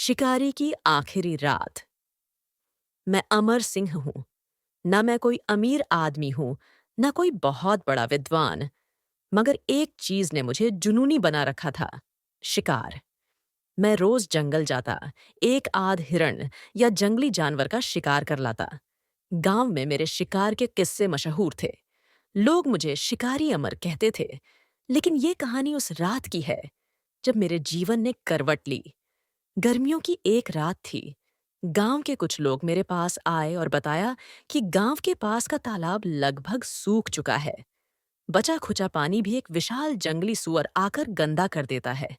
शिकारी की आखिरी रात। मैं अमर सिंह हूं। न मैं कोई अमीर आदमी हूं, न कोई बहुत बड़ा विद्वान। मगर एक चीज ने मुझे जुनूनी बना रखा था। शिकार। मैं रोज जंगल जाता, एक आध हिरण या जंगली जानवर का शिकार कर लाता। गांव में मेरे शिकार के किस्से मशहूर थे। लोग मुझे शिकारी अमर कहते थे। लेकिन ये कहानी उस रात की है जब मेरे जीवन ने करवट ली। गर्मियों की एक रात थी। गांव के कुछ लोग मेरे पास आए और बताया कि गांव के पास का तालाब लगभग सूख चुका है। बचा खुचा पानी भी एक विशाल जंगली सूअर आकर गंदा कर देता है।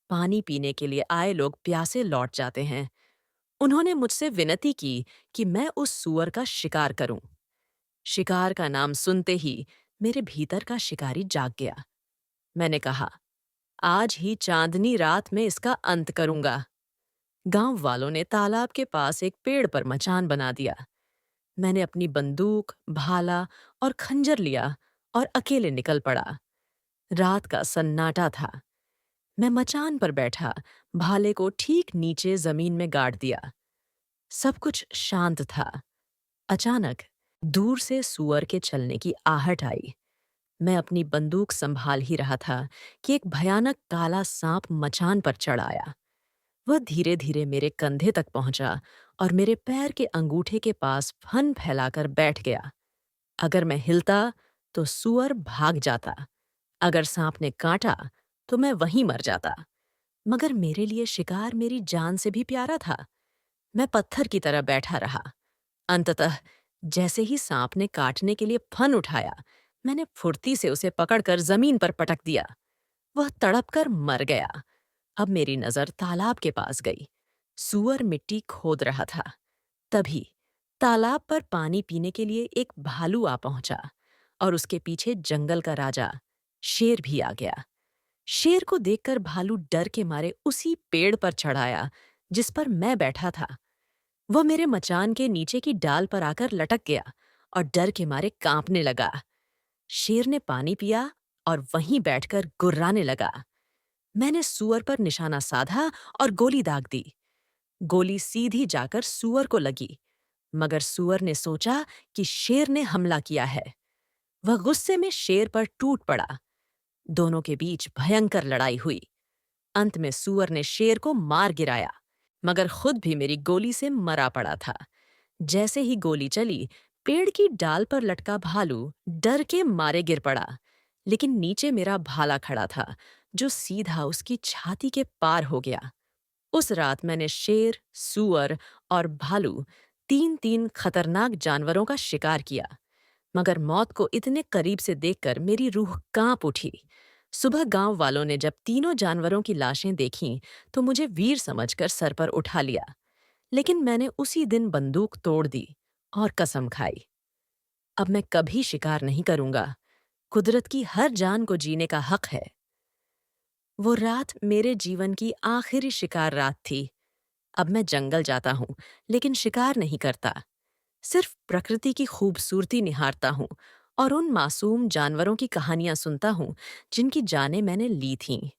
पानी पीने के लिए आए लोग प्यासे लौट जाते हैं। उन्होंने मुझसे विनती की कि मैं उस सूअर का शिकार करूं। शिकार का नाम सुनते ही मेरे भीतर का शिकारी जाग गया। मैंने कहा, आज ही चांदनी रात में इसका अंत करूंगा। गांव वालों ने तालाब के पास एक पेड़ पर मचान बना दिया। मैंने अपनी बंदूक, भाला और खंजर लिया और अकेले निकल पड़ा। रात का सन्नाटा था। मैं मचान पर बैठा, भाले को ठीक नीचे जमीन में गाड़ दिया। सब कुछ शांत था। अचानक दूर से सुअर के चलने की आहट आई। मैं अपनी बंदूक संभाल ही रहा था कि एक भयानक काला सांप मचान पर चढ़ आया। वह धीरे धीरे मेरे कंधे तक पहुंचा और मेरे पैर के अंगूठे के पास फन फैलाकर बैठ गया। अगर मैं हिलता तो सूअर भाग जाता। अगर सांप ने काटा तो मैं वहीं मर जाता। मगर मेरे लिए शिकार मेरी जान से भी प्यारा था। मैं पत्थर की तरह बैठा रहा। अंततः जैसे ही सांप ने काटने के लिए फन उठाया, मैंने फुर्ती से उसे पकड़कर जमीन पर पटक दिया। वह तड़पकर मर गया। अब मेरी नजर तालाब के पास गई। सूअर मिट्टी खोद रहा था। तभी तालाब पर पानी पीने के लिए एक भालू आ पहुंचा और उसके पीछे जंगल का राजा शेर भी आ गया। शेर को देखकर भालू डर के मारे उसी पेड़ पर चढ़ आया जिस पर मैं बैठा था। वह मेरे मचान के नीचे की डाल पर आकर लटक गया और डर के मारे कांपने लगा। शेर ने पानी पिया और वहीं बैठकर गुर्राने लगा। मैंने सूअर पर निशाना साधा और गोली दाग दी। गोली सीधी जाकर सूअर को लगी, मगर सूअर ने सोचा कि शेर ने हमला किया है। वह गुस्से में शेर पर टूट पड़ा। दोनों के बीच भयंकर लड़ाई हुई। अंत में सूअर ने शेर को मार गिराया, मगर खुद भी मेरी गोली से मरा पड़ा था। जैसे ही गोली चली, पेड़ की डाल पर लटका भालू डर के मारे गिर पड़ा। लेकिन नीचे मेरा भाला खड़ा था, जो सीधा उसकी छाती के पार हो गया। उस रात मैंने शेर, सूअर और भालू, तीन तीन खतरनाक जानवरों का शिकार किया। मगर मौत को इतने करीब से देखकर मेरी रूह कांप उठी। सुबह गांव वालों ने जब तीनों जानवरों की लाशें देखीं, तो मुझे वीर समझकर सर पर उठा लिया। लेकिन मैंने उसी दिन बंदूक तोड़ दी और कसम खाई, अब मैं कभी शिकार नहीं करूंगा। कुदरत की हर जान को जीने का हक है। वो रात मेरे जीवन की आखिरी शिकार रात थी। अब मैं जंगल जाता हूँ, लेकिन शिकार नहीं करता। सिर्फ प्रकृति की खूबसूरती निहारता हूँ और उन मासूम जानवरों की कहानियां सुनता हूँ जिनकी जानें मैंने ली थीं।